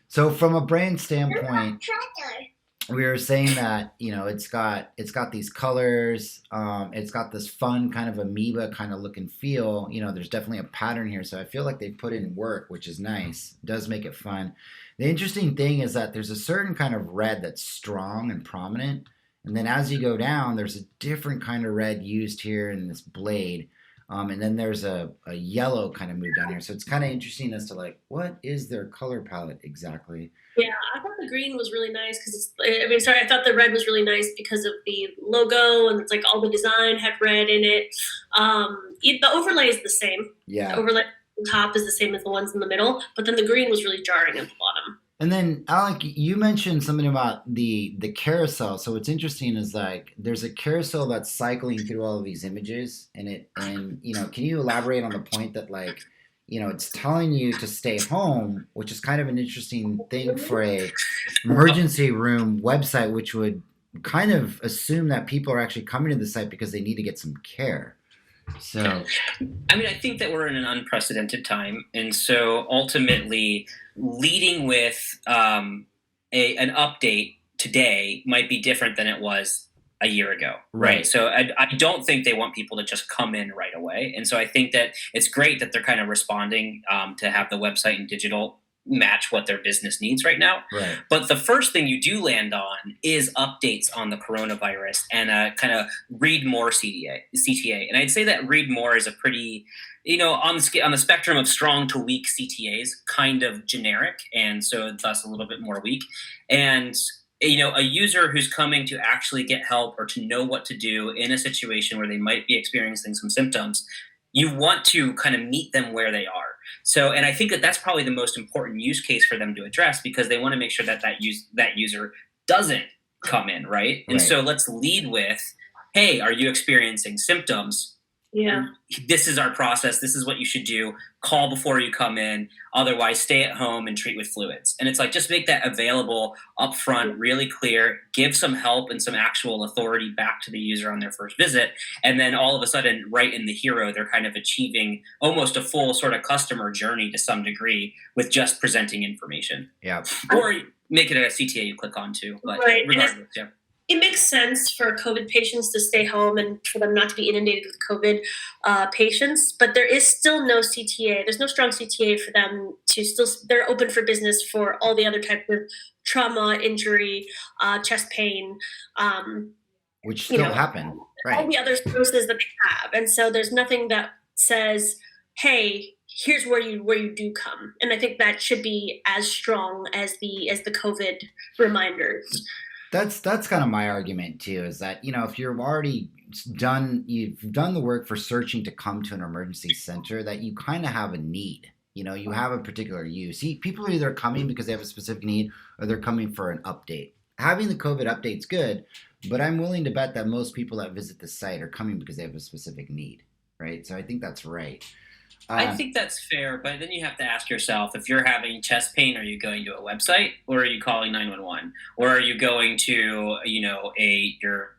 So from a brand standpoint, we were saying that it's got these colors, it's got this fun kind of amoeba kind of look and feel. There's definitely a pattern here, so I feel like they put in work, which is nice. It does make it fun. The interesting thing is that there's a certain kind of red that's strong and prominent, and then as you go down, there's a different kind of red used here in this blade. And then there's a yellow kind of move down here. So it's kind of interesting as to like, what is their color palette exactly? Yeah, I thought the green was really nice because I mean, sorry, I thought the red was really nice because of the logo and it's like all the design had red in it. The overlay is the same. The Yeah. overlay on top is the same as the ones in the middle, but then the green was really jarring at the bottom. And then Alec, you mentioned something about the carousel. So what's interesting is like there's a carousel that's cycling through all of these images, can you elaborate on the point that like it's telling you to stay home, which is kind of an interesting thing for a emergency room website, which would kind of assume that people are actually coming to the site because they need to get some care. So I mean, I think that we're in an unprecedented time, and so ultimately, leading with an update today might be different than it was a year ago, right? right. So I don't think they want people to just come in right away, and so I think that it's great that they're kind of responding to have the website and digital match what their business needs right now. Right. But the first thing you do land on is updates on the coronavirus and kind of read more CTA. And I'd say that read more is a pretty, on the spectrum of strong to weak CTAs, kind of generic, and so thus a little bit more weak. And a user who's coming to actually get help or to know what to do in a situation where they might be experiencing some symptoms, you want to kind of meet them where they are. So, and I think that that's probably the most important use case for them to address because they want to make sure that that user doesn't come in, right? And Right. so let's lead with, hey, are you experiencing symptoms? Yeah. This is our process. This is what you should do. Call before you come in. Otherwise, stay at home and treat with fluids. And it's like just make that available up front, really clear, give some help and some actual authority back to the user on their first visit. And then all of a sudden, right in the hero, they're kind of achieving almost a full sort of customer journey to some degree with just presenting information. Yeah. Or make it a CTA you click on too. But Right. regardless, yeah. It makes sense for COVID patients to stay home and for them not to be inundated with COVID patients, but there is still no CTA. There's no strong CTA for them to still. They're open for business for all the other types of trauma, injury, chest pain. Um, Which you still know, happen. all Right. the other services that they have, and so there's nothing that says, "Hey, here's where you do come." And I think that should be as strong as the COVID reminders. That's kind of my argument too. Is that if you've done the work for searching to come to an emergency center, that you kind of have a need. You have a particular use. See, people are either coming because they have a specific need, or they're coming for an update. Having the COVID update's good, but I'm willing to bet that most people that visit the site are coming because they have a specific need, right? So I think that's right. I Uh, think that's fair, but then you have to ask yourself if you're having chest pain, are you going to a website or are you calling 911? Or are you going to, your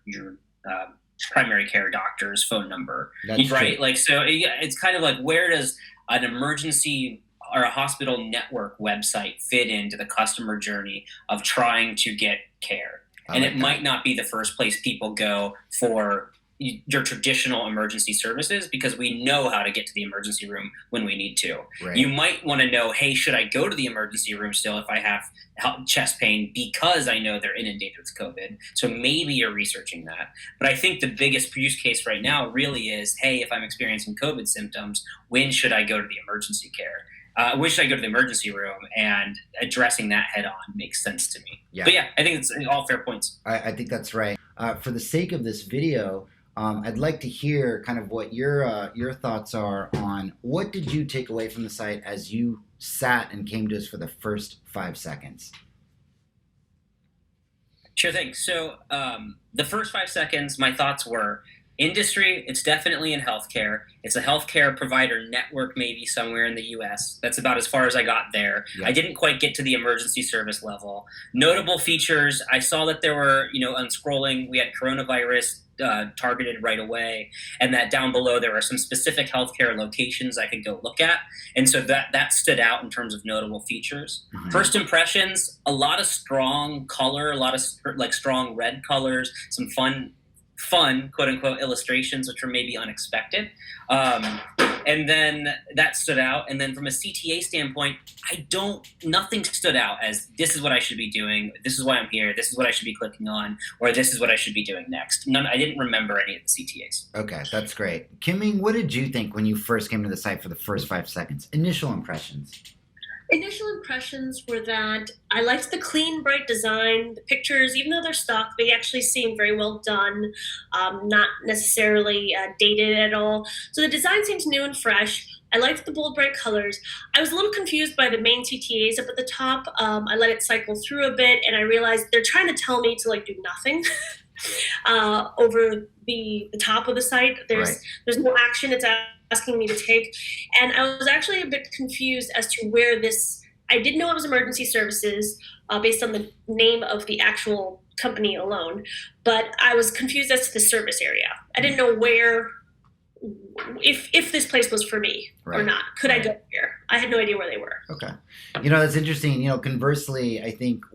primary care doctor's phone number, that's true. right? Like, so it's kind of like where does an emergency or a hospital network website fit into the customer journey of trying to get care? I And it like that. might not be the first place people go for your traditional emergency services because we know how to get to the emergency room when we need to. You Right. might want to know, hey, should I go to the emergency room still if I have chest pain because I know they're inundated with COVID? So maybe you're researching that. But I think the biggest use case right now really is, hey, if I'm experiencing COVID symptoms, when should I go to the emergency care? When should I go to the emergency room? And addressing that head on makes sense to me. Yeah. But yeah, I think it's all fair points. I think that's right. For the sake of this video, I'd like to hear kind of what your thoughts are on what did you take away from the site as you sat and came to us for the first 5 seconds. Sure thing. So the first 5 seconds, my thoughts were, Industry, it's definitely in healthcare. It's a healthcare provider network, maybe somewhere in the US. That's about as far as I got there. Yeah. I didn't quite get to the emergency service level. Notable features, I saw that there were, on scrolling, we had coronavirus targeted right away, and that down below there are some specific healthcare locations I could go look at. And so that stood out in terms of notable features. Mhm. First impressions, a lot of strong color, a lot of like strong red colors, some fun quote unquote illustrations, which were maybe unexpected. And then that stood out. And then from a CTA standpoint, nothing stood out as this is what I should be doing. This is why I'm here. This is what I should be clicking on, or this is what I should be doing next. I didn't remember any of the CTAs. Okay, that's great. Kimming, what did you think when you first came to the site for the first 5 seconds? Initial impressions. Initial impressions were that I liked the clean, bright design. The pictures, even though they're stock, they actually seem very well done, not necessarily dated at all. So the design seems new and fresh. I liked the bold, bright colors. I was a little confused by the main CTAs up at the top. I let it cycle through a bit, and I realized they're trying to tell me to do nothing. Over the top of the site. There's no action it's asking me to take. And I was actually a bit confused as to where this, I did know it was emergency services based on the name of the actual company alone, but I was confused as to the service area. I didn't know where, if this place was for me or not. Could I go here? I had no idea where they were. Okay. That's interesting. Conversely, I think,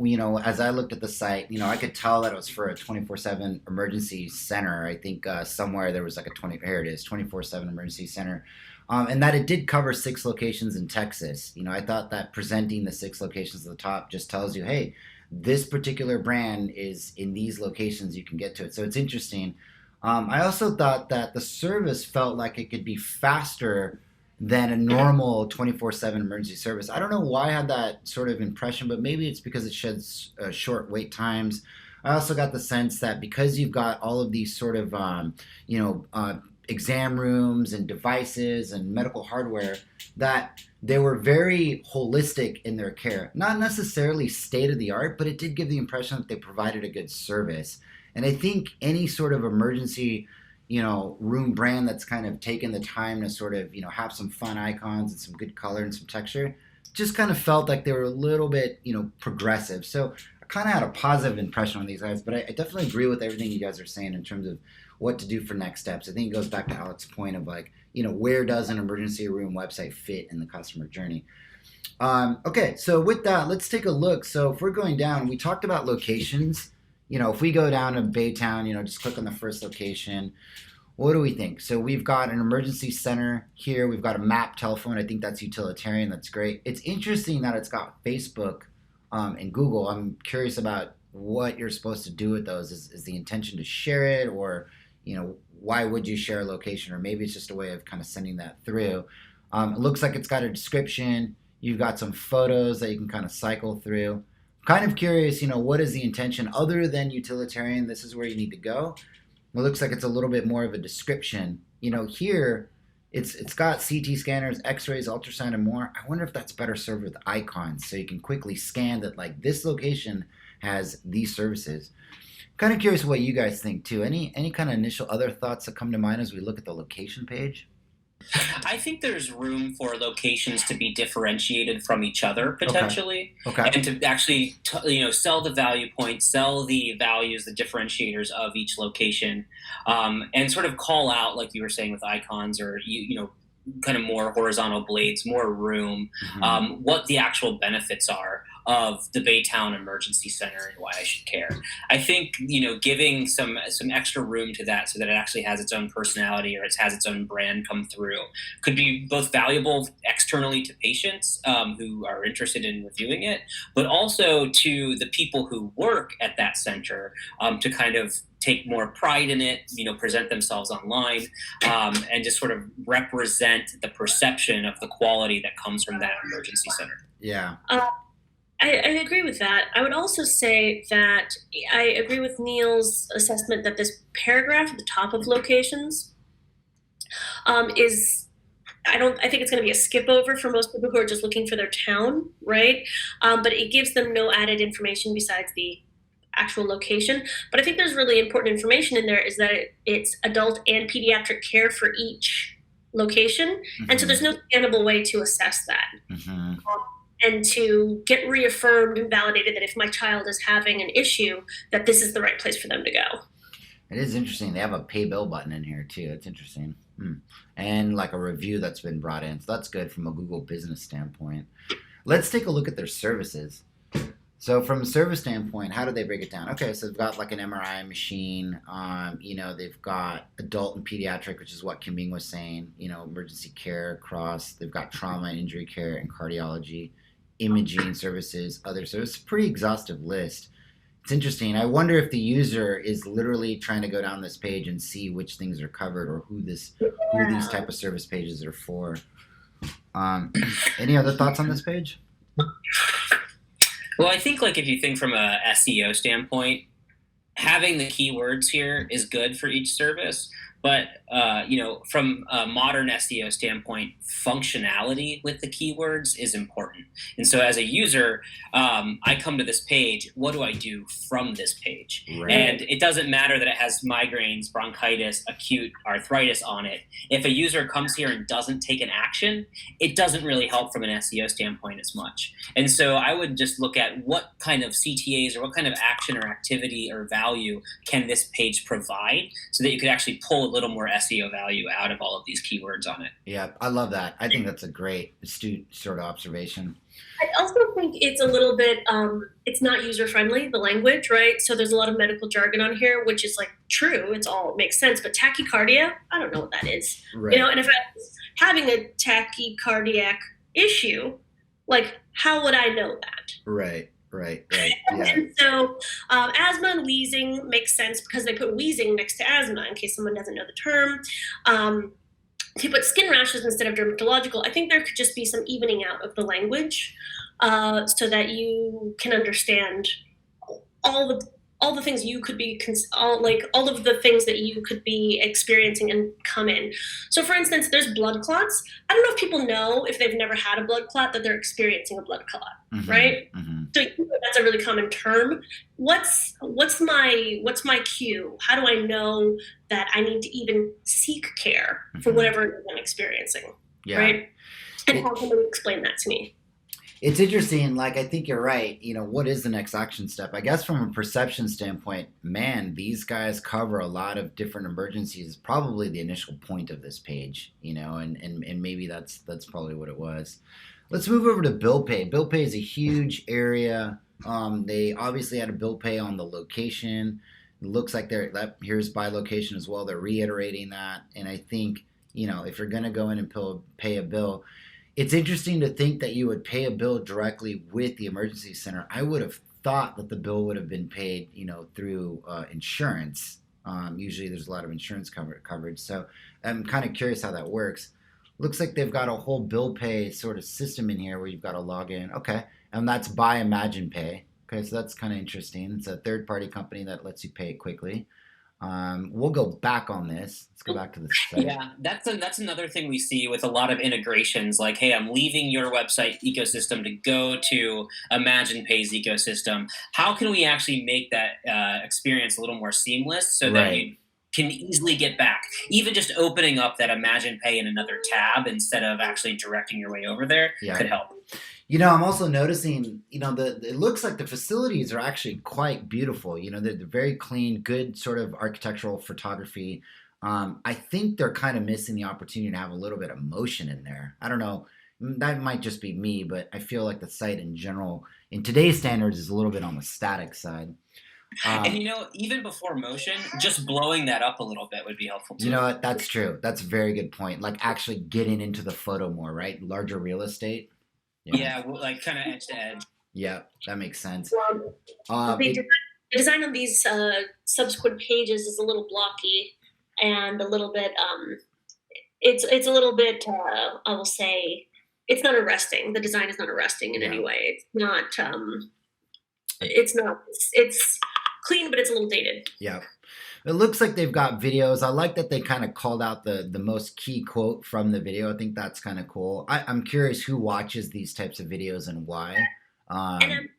as I looked at the site, I could tell that it was for a 24/7 emergency center. I think somewhere there was here it is, 24/7 emergency center. And that it did cover 6 locations in Texas. I thought that presenting the 6 locations at the top just tells you, hey, this particular brand is in these locations, you can get to it. So it's interesting. I also thought that the service felt like it could be faster than a normal 24/7 emergency service. I don't know why I had that sort of impression, but maybe it's because it sheds short wait times. I also got the sense that because you've got all of these sort of, exam rooms and devices and medical hardware, that they were very holistic in their care. Not necessarily state of the art, but it did give the impression that they provided a good service. And I think any sort of emergency, room brand that's kind of taken the time to sort of, have some fun icons and some good color and some texture, just kind of felt like they were a little bit, progressive. So I kind of had a positive impression on these guys, but I definitely agree with everything you guys are saying in terms of what to do for next steps. I think it goes back to Alex's point of where does an emergency room website fit in the customer journey? Okay, so with that, let's take a look. So if we're going down, we talked about locations. If we go down to Baytown, just click on the first location. What do we think? So we've got an emergency center here. We've got a map telephone. I think that's utilitarian. That's great. It's interesting that it's got Facebook and Google. I'm curious about what you're supposed to do with those. Is the intention to share it, or, why would you share a location? Or maybe it's just a way of kind of sending that through. It looks like it's got a description. You've got some photos that you can kind of cycle through. Kind of curious, what is the intention other than utilitarian? This is where you need to go. It looks like it's a little bit more of a description. Here it's got CT scanners, X-rays, ultrasound, and more. I wonder if that's better served with icons, so you can quickly scan that this location has these services. Kind of curious what you guys think too. Any kind of initial other thoughts that come to mind as we look at the location page? I think there's room for locations to be differentiated from each other potentially, Okay. and to actually sell the value points, sell the values, the differentiators of each location, and sort of call out, like you were saying with icons, or kind of more horizontal blades, more room, what the actual benefits are of the Baytown Emergency Center and why I should care. I think giving some extra room to that so that it actually has its own personality, or it has its own brand come through, could be both valuable externally to patients who are interested in reviewing it, but also to the people who work at that center to kind of take more pride in it, present themselves online, and just sort of represent the perception of the quality that comes from that emergency center. Yeah. I agree with that. I would also say that I agree with Neil's assessment that this paragraph at the top of locations is, I think it's going to be a skip over for most people who are just looking for their town, right? But it gives them no added information besides the actual location. But I think there's really important information in there is that it's adult and pediatric care for each location. And so there's no scannable way to assess that. And to get reaffirmed and validated that if my child is having an issue, that this is the right place for them to go. It is interesting. They have a pay bill button in here too. It's interesting. And like a review that's been brought in. So that's good from a Google business standpoint. Let's take a look at their services. So from a service standpoint, how do they break it down? Okay, so they've got like an MRI machine. They've got adult and pediatric, which is what Kim Ming was saying. Emergency care across. They've got trauma and injury care and cardiology, imaging services, other services. Pretty exhaustive list. It's interesting. I wonder if the user is literally trying to go down this page and see which things are covered or who these type of service pages are for. Any other thoughts on this page? Well, I think like if you think from a SEO standpoint, having the keywords here is good for each service. But from a modern SEO standpoint, functionality with the keywords is important. And so as a user, I come to this page. What do I do from this page? Right. And it doesn't matter that it has migraines, bronchitis, acute arthritis on it. If a user comes here and doesn't take an action, it doesn't really help from an SEO standpoint as much. And so I would just look at what kind of CTAs or what kind of action or activity or value can this page provide so that you could actually pull a little more SEO value out of all of these keywords on it. Yeah, I love that. I think that's a great astute sort of observation. I also think it's a little bit, it's not user-friendly, the language, right? So there's a lot of medical jargon on here, which is like true, it makes sense, but tachycardia, I don't know what that is. Right. And if I was having a tachycardiac issue, like how would I know that? Right. Yeah. And so asthma and wheezing makes sense because they put wheezing next to asthma in case someone doesn't know the term. If you put skin rashes instead of dermatological, I think there could just be some evening out of the language so that you can understand all the things you could be all of the things that you could be experiencing and come in. So for instance, there's blood clots. I don't know if people know if they've never had a blood clot that they're experiencing a blood clot, right? So that's a really common term. What's my cue? How do I know that I need to even seek care for whatever I'm experiencing, right? And how can you explain that to me? It's interesting. Like, I think you're right. What is the next action step? I guess from a perception standpoint, man, these guys cover a lot of different emergencies. Probably the initial point of this page, and maybe that's probably what it was. Let's move over to bill pay. Bill pay is a huge area. They obviously had a bill pay on the location. It looks like here's by location as well. They're reiterating that. And I think, if you're going to go in and pay a bill, it's interesting to think that you would pay a bill directly with the emergency center. I would have thought that the bill would have been paid, through insurance. Usually there's a lot of insurance coverage. So I'm kind of curious how that works. Looks like they've got a whole bill pay sort of system in here where you've got to log in. Okay. And that's by Imagine Pay. Okay. So that's kind of interesting. It's a third-party company that lets you pay it quickly. We'll go back on this. Let's go back to the site. Yeah, that's another thing we see with a lot of integrations. Like, hey, I'm leaving your website ecosystem to go to Imagine Pay's ecosystem. How can we actually make that experience a little more seamless so that you can easily get back? Even just opening up that Imagine Pay in another tab instead of actually directing your way over there could help. I'm also noticing, it looks like the facilities are actually quite beautiful. They're very clean, good sort of architectural photography. I think they're kind of missing the opportunity to have a little bit of motion in there. I don't know. That might just be me, but I feel like the site in general, in today's standards, is a little bit on the static side. And even before motion, just blowing that up a little bit would be helpful too. You know what? That's true. That's a very good point. Like actually getting into the photo more, right? Larger real estate. Yeah, like kind of edge to edge. Yeah, that makes sense. The design of these subsequent pages is a little blocky and a little bit. It's a little bit. I will say, it's not arresting. The design is not arresting in any way. It's not. It's not. It's clean, but it's a little dated. Yeah. It looks like they've got videos. I like that they kind of called out the most key quote from the video. I think that's kind of cool. I'm curious who watches these types of videos and why. And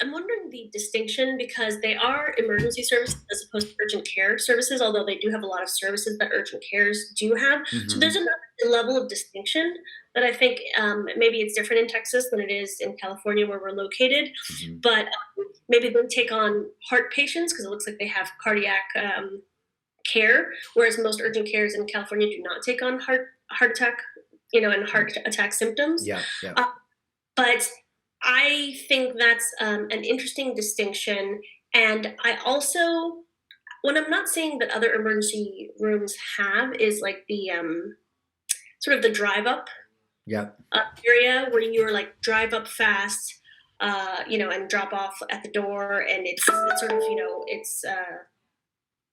I'm wondering the distinction because they are emergency services as opposed to urgent care services, although they do have a lot of services that urgent cares do have. So Hmm. there's another level of distinction that I think maybe it's different in Texas than it is in California where we're located. Hmm. But maybe they take on heart patients because it looks like they have cardiac care, whereas most urgent cares in California do not take on heart attack, and heart attack symptoms. Yeah, yeah. Uh, but I think that's an interesting distinction. And I also, when I'm not saying that other emergency rooms have, is like the sort of the drive up Yeah. area where you're like drive up fast, and drop off at the door, and it's sort of it's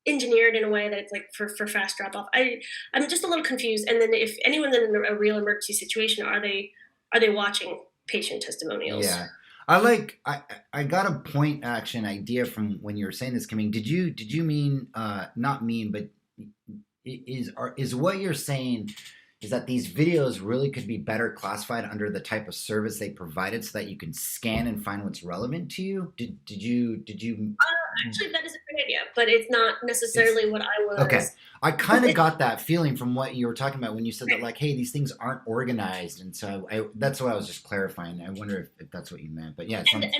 engineered in a way that it's like for fast drop off. I'm just a little confused. And then if anyone's in a real emergency situation, are they watching patient testimonials? Yeah. I got a point action idea from when you were saying this coming. Did you mean not mean, but is what you're saying is that these videos really could be better classified under the type of service they provided so that you can scan and find what's relevant to you? Did you Actually, that is a great idea, but it's not it's necessarily what I was. okay. I kind of got that feeling from what you were talking about when you said that, like, hey, these things aren't organized, and so that's why I was just clarifying. I wonder if that's what you meant, but yeah, it And sounds.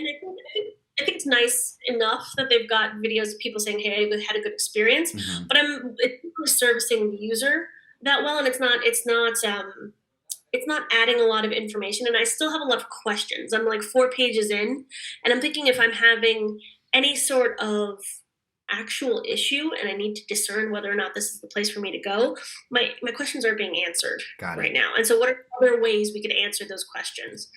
I think it's nice enough that they've got videos of people saying, "Hey, we had a good experience," Hmm. but it's not really servicing the user that well, and it's not adding a lot of information, and I still have a lot of questions. I'm like 4 pages in, and I'm thinking if I'm having any sort of actual issue and I need to discern whether or not this is the place for me to go, my questions are being answered Got right it. now. And so what are other ways we could answer those questions,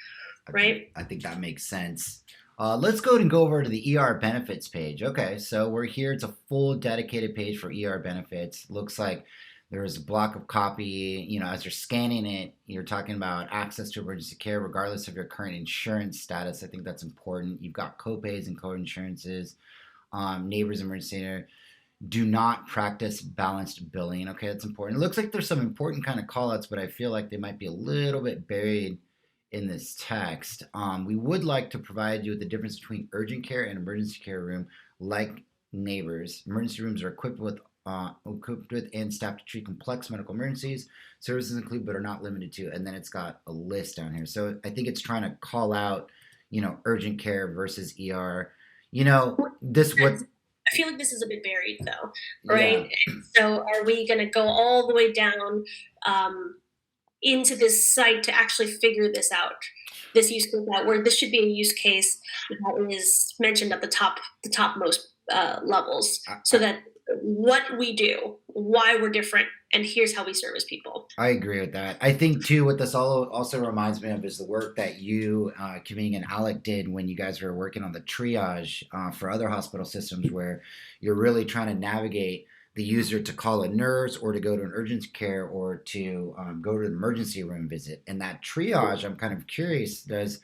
I think right? I think that makes sense. Let's go ahead and go over to the ER benefits page. Okay, so we're here. It's a full dedicated page for ER benefits. Looks like there's a block of copy. As you're scanning it, you're talking about access to emergency care regardless of your current insurance status. I think that's important. You've got copays and co-insurances. Neighbors Emergency Center do not practice balanced billing. Okay, that's important. It looks like there's some important kind of call outs, but I feel like they might be a little bit buried in this text. We would like to provide you with the difference between urgent care and emergency care room, like neighbors. Emergency rooms are equipped with and staffed to treat complex medical emergencies. Services include but are not limited to, and then it's got a list down here. So I think it's trying to call out, urgent care versus ER. This what I feel like this is a bit buried though, yeah. right? So are we going to go all the way down into this site to actually figure this out? This use case out where this should be a use case that is mentioned at the topmost levels, I, so that what we do, why we're different, and here's how we service people. I agree with that. I think too, what this also reminds me of is the work that you, Kaming and Alec did when you guys were working on the triage for other hospital systems, where you're really trying to navigate the user to call a nurse or to go to an urgent care or to go to an emergency room visit. And that triage, I'm kind of curious, does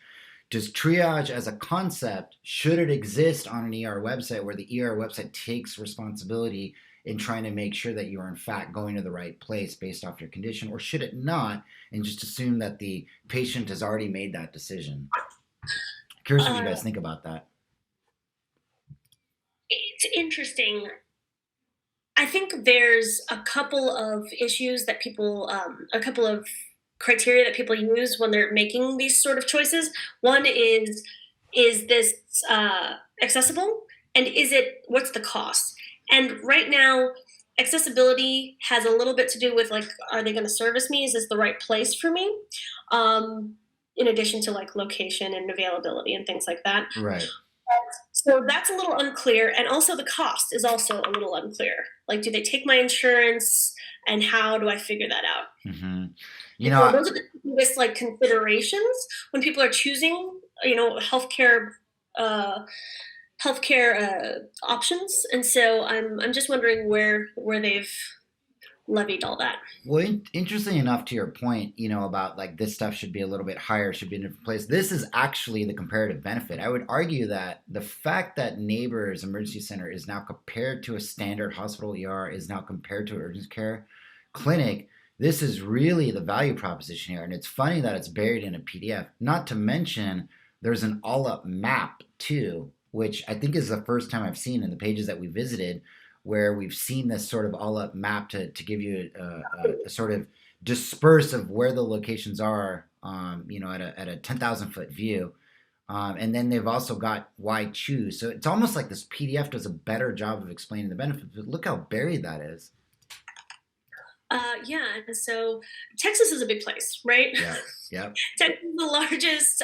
triage as a concept, should it exist on an ER website where the ER website takes responsibility in trying to make sure that you are in fact going to the right place based off your condition, or should it not and just assume that the patient has already made that decision? Curious what you Uh, guys think about that. it's interesting. I think there's a couple of issues that a couple of criteria that people use when they're making these sort of choices. One is this accessible, and what's the cost? And right now, accessibility has a little bit to do with like, are they going to service me? Is this the right place for me? In addition to like location and availability and things like that. Right. So that's a little unclear, and also the cost is also a little unclear. Like, do they take my insurance, and how do I figure that out? Hmm. So those are the biggest like considerations when people are choosing, healthcare, uh, options. And so I'm just wondering where they've levied all that. Well, interesting enough to your point, about like this stuff should be a little bit higher, should be in a different place. This is actually the comparative benefit. I would argue that the fact that Neighbors Emergency Center is now compared to a standard hospital ER, is now compared to an urgent care clinic, this is really the value proposition here. And it's funny that it's buried in a PDF. Not to mention, there's an all up map too, which I think is the first time I've seen in the pages that we visited, where we've seen this sort of all up map to give you a sort of disperse of where the locations are, at a 10,000 foot view. And then they've also got why choose. So it's almost like this PDF does a better job of explaining the benefits. But look how buried that is. Yeah, and so Texas is a big place, right? Yeah. Yep. Texas is the largest.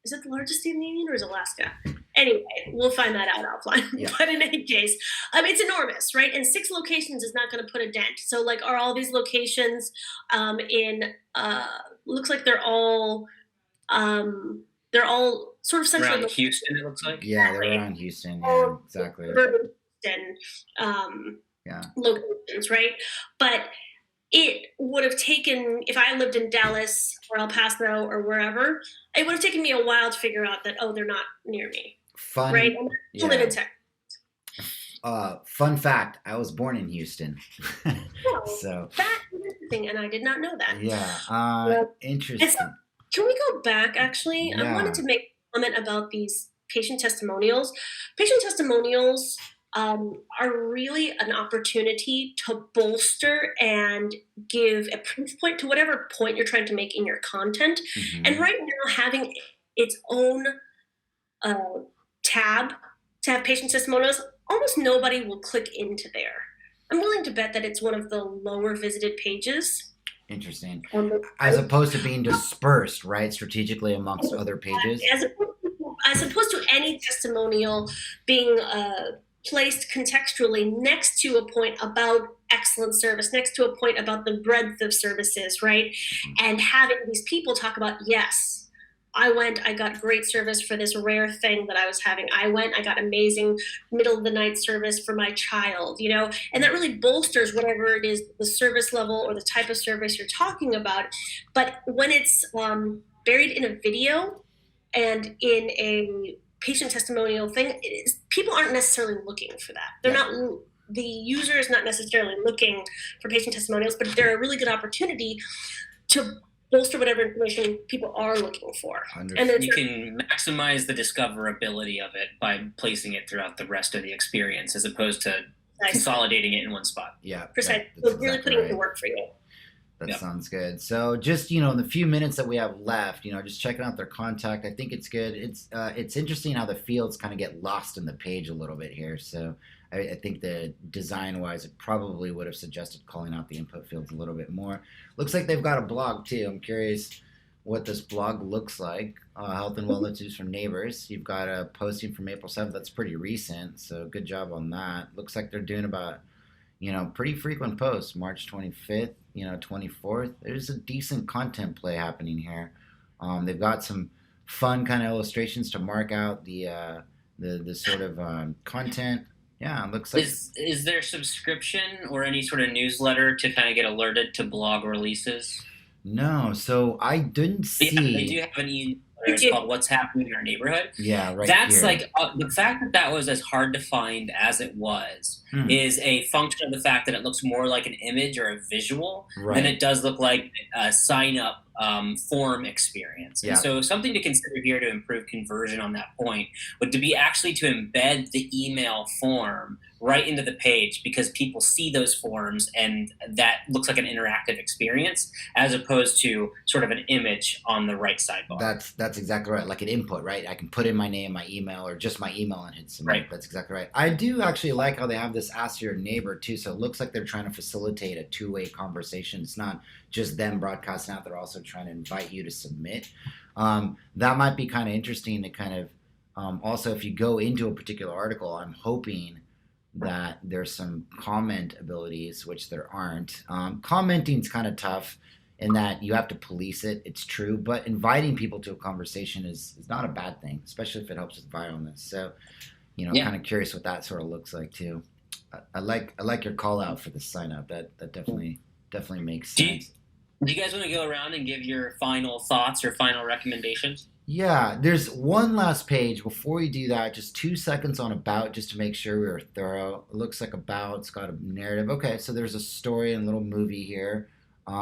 Is it the largest state in the union, or is Alaska? Anyway, we'll find that out offline. Yeah. But in any case, it's enormous, right? And 6 locations is not going to put a dent. So, like, are all these locations in? Looks like they're all sort of central Around Houston, it looks like. Yeah, they're around Houston. Yeah, exactly. Urban Houston, Yeah. locations, right? But it would have taken, if I lived in Dallas or El Paso or wherever, it would have taken me a while to figure out that, they're not near me, Fun. right? And I live in Texas. Fun fact: I was born in Houston. So that is interesting, and I did not know that. yeah, interesting. So, can we go back? Actually, Yeah. I wanted to make a comment about these patient testimonials. Patient testimonials are really an opportunity to bolster and give a proof point to whatever point you're trying to make in your content. Mhm. And right now, having its own tab to have patient testimonials, almost nobody will click into there. I'm willing to bet that it's one of the lower visited pages. Interesting. On the As opposed to being dispersed, right, strategically amongst other pages. as opposed to any testimonial being placed contextually next to a point about excellent service, next to a point about the breadth of services, right? And having these people talk about, yes, I got great service for this rare thing that I was having. I got amazing middle of the night service for my child, and that really bolsters whatever it is, the service level or the type of service you're talking about. But when it's buried in a video and in a patient testimonial thing, people aren't necessarily looking for that. They're not. The user is not necessarily looking for patient testimonials, but they're a really good opportunity to bolster whatever information people are looking for. And you can maximize the discoverability of it by placing it throughout the rest of the experience, as opposed to consolidating it in one spot. Yeah, precisely. So really putting it to work for you. That sounds good. So just, in the few minutes that we have left, just checking out their contact. I think it's good. It's interesting how the fields kind of get lost in the page a little bit here. So I think the design-wise, it probably would have suggested calling out the input fields a little bit more. Looks like they've got a blog too. I'm curious what this blog looks like. Health and Wellness News from Neighbors. You've got a posting from April 7th. That's pretty recent. So good job on that. Looks like they're doing about, pretty frequent posts. March 25th, 24th. There's a decent content play happening here. They've got some fun kind of illustrations to mark out the sort of content. Yeah, it looks like. Is there subscription or any sort of newsletter to kind of get alerted to blog releases? No, so I didn't see. Yeah, they do have an newsletter. It's called "What's Happening in Our Neighborhood." Yeah, right. That's here. like the fact that was as hard to find as it was is a function of the fact that it looks more like an image or a visual than it does look like a sign-up form experience. Yeah. And so something to consider here to improve conversion on that point would to be actually to embed the email form right into the page, because people see those forms and that looks like an interactive experience as opposed to sort of an image on the right sidebar. That's exactly right. Like an input, right? I can put in my name, my email, or just my email and hit submit. Right. That's exactly right. I do actually like how they have this ask your neighbor too. So it looks like they're trying to facilitate a two-way conversation. It's not just them broadcasting out. They're also trying to invite you to submit. That might be kind of interesting to kind of also, if you go into a particular article, I'm hoping that there's some comment abilities, which there aren't. Commenting's kind of tough in that you have to police it. It's true, but inviting people to a conversation is not a bad thing, especially if it helps with viralness. So, kind of curious what that sort of looks like too. I like your call out for the sign up. That definitely makes sense. Do you guys want to go around and give your final thoughts or final recommendations? Yeah, there's one last page. Before you do that, just 2 seconds on about, just to make sure we were thorough. It looks like about, it's got a narrative. Okay, so there's a story and a little movie here.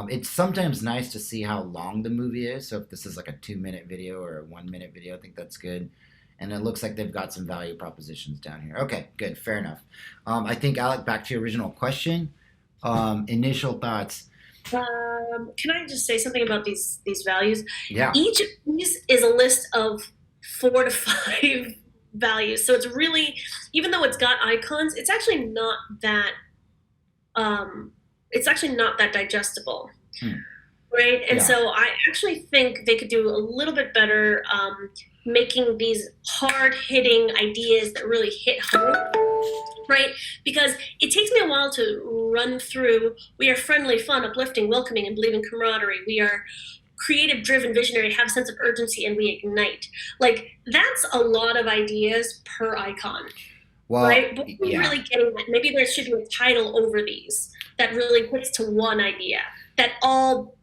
It's sometimes nice to see how long the movie is. So if this is like a 2-minute video or a 1-minute video, I think that's good. And it looks like they've got some value propositions down here. Okay, good, fair enough. I think, Alec, back to your original question. Initial thoughts. Can I just say something about these values? Yeah. Each of these is a list of 4 to 5 values. So it's really, even though it's got icons, it's actually not that digestible. Right? And so I actually think they could do a little bit better making these hard-hitting ideas that really hit home, right? Because it takes me a while to run through, we are friendly, fun, uplifting, welcoming, and believe in camaraderie. We are creative, driven, visionary, have a sense of urgency, and we ignite. Like, that's a lot of ideas per icon. Well, right? But we're really getting that. Maybe there should be a title over these that really hits to one idea that all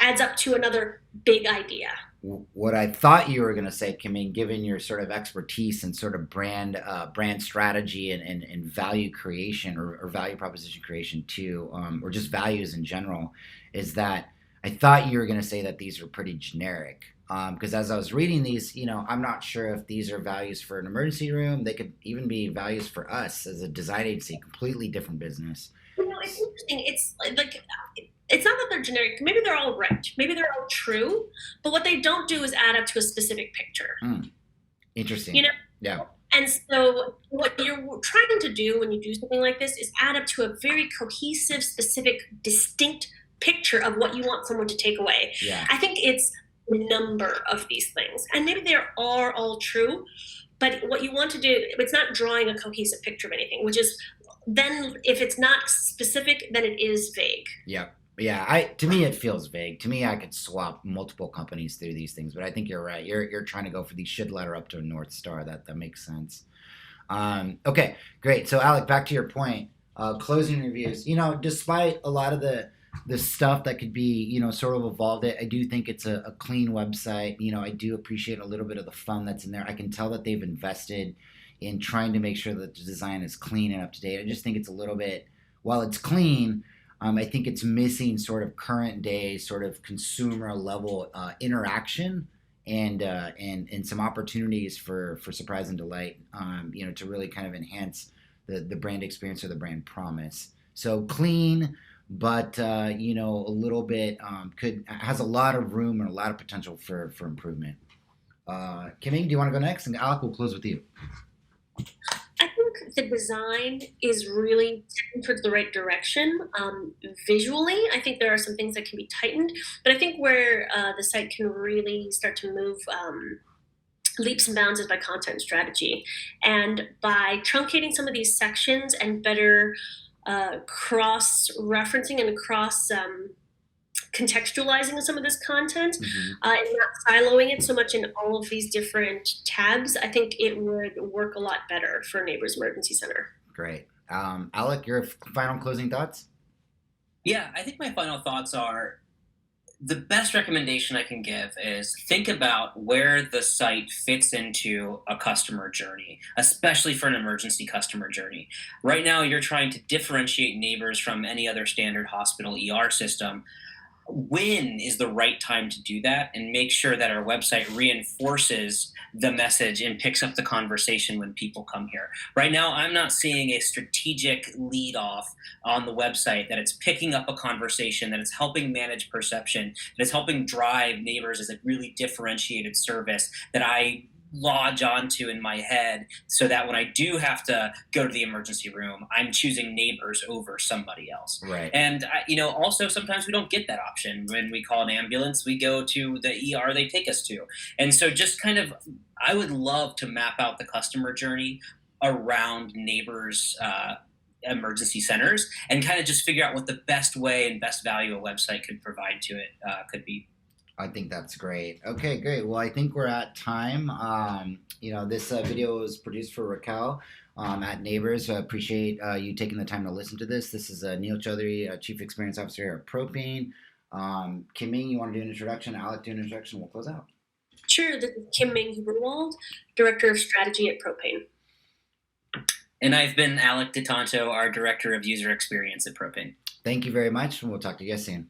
adds up to another big idea. What I thought you were going to say, Kim, given your sort of expertise in sort of brand strategy and value creation or value proposition creation too, or just values in general, is that I thought you were going to say that these are pretty generic. Because as I was reading these, I'm not sure if these are values for an emergency room. They could even be values for us as a design agency, completely different business. It's interesting. It's like, it's not that they're generic. Maybe they're all right. Maybe they're all true. But what they don't do is add up to a specific picture. Interesting. Yeah. And so what you're trying to do when you do something like this is add up to a very cohesive, specific, distinct picture of what you want someone to take away. Yeah. I think it's a number of these things. And maybe they are all true. But what you want to do, it's not drawing a cohesive picture of anything, which is then if it's not specific, then it is vague. Yeah. Yeah, to me it feels vague. To me, I could swap multiple companies through these things, but I think you're right. You're trying to go for these should ladder up to a North Star. That makes sense. Okay, great. So Alec, back to your point. Closing reviews. Despite a lot of the stuff that could be sort of evolved, I do think it's a clean website. I do appreciate a little bit of the fun that's in there. I can tell that they've invested in trying to make sure that the design is clean and up to date. I just think it's a little bit, while it's clean, I think it's missing sort of current day sort of consumer level interaction and some opportunities for surprise and delight, to really kind of enhance the brand experience or the brand promise. So clean, but a little bit has a lot of room and a lot of potential for improvement. Kimmy, do you want to go next? And Alec, we'll close with you. I think the design is really towards the right direction. Visually, I think there are some things that can be tightened, but I think where the site can really start to move leaps and bounds is by content strategy. And by truncating some of these sections and better cross-referencing and contextualizing some of this content and not siloing it so much in all of these different tabs, I think it would work a lot better for Neighbors Emergency Center. Great. Alec, your final closing thoughts? Yeah, I think my final thoughts are the best recommendation I can give is think about where the site fits into a customer journey, especially for an emergency customer journey. Right now, you're trying to differentiate Neighbors from any other standard hospital ER system. When is the right time to do that and make sure that our website reinforces the message and picks up the conversation when people come here. Right now, I'm not seeing a strategic lead off on the website that it's picking up a conversation, that it's helping manage perception, that it's helping drive Neighbors as a really differentiated service that I lodge onto in my head so that when I do have to go to the emergency room, I'm choosing Neighbors over somebody else. Right. And, also sometimes we don't get that option. When we call an ambulance, we go to the ER they take us to. And so just kind of, I would love to map out the customer journey around Neighbors emergency centers and kind of just figure out what the best way and best value a website could provide to it could be. I think that's great. Okay, great. Well, I think we're at time. This video was produced for Raquel at Neighbors. I appreciate you taking the time to listen to this. This is Neil Chaudhary, Chief Experience Officer here at Propane. Kim Ming, you want to do an introduction? Alec, do an introduction. We'll close out. Sure. This is Kim Ming Huberwald, Director of Strategy at Propane. And I've been Alec DeTanto, our Director of User Experience at Propane. Thank you very much, and we'll talk to you guys soon.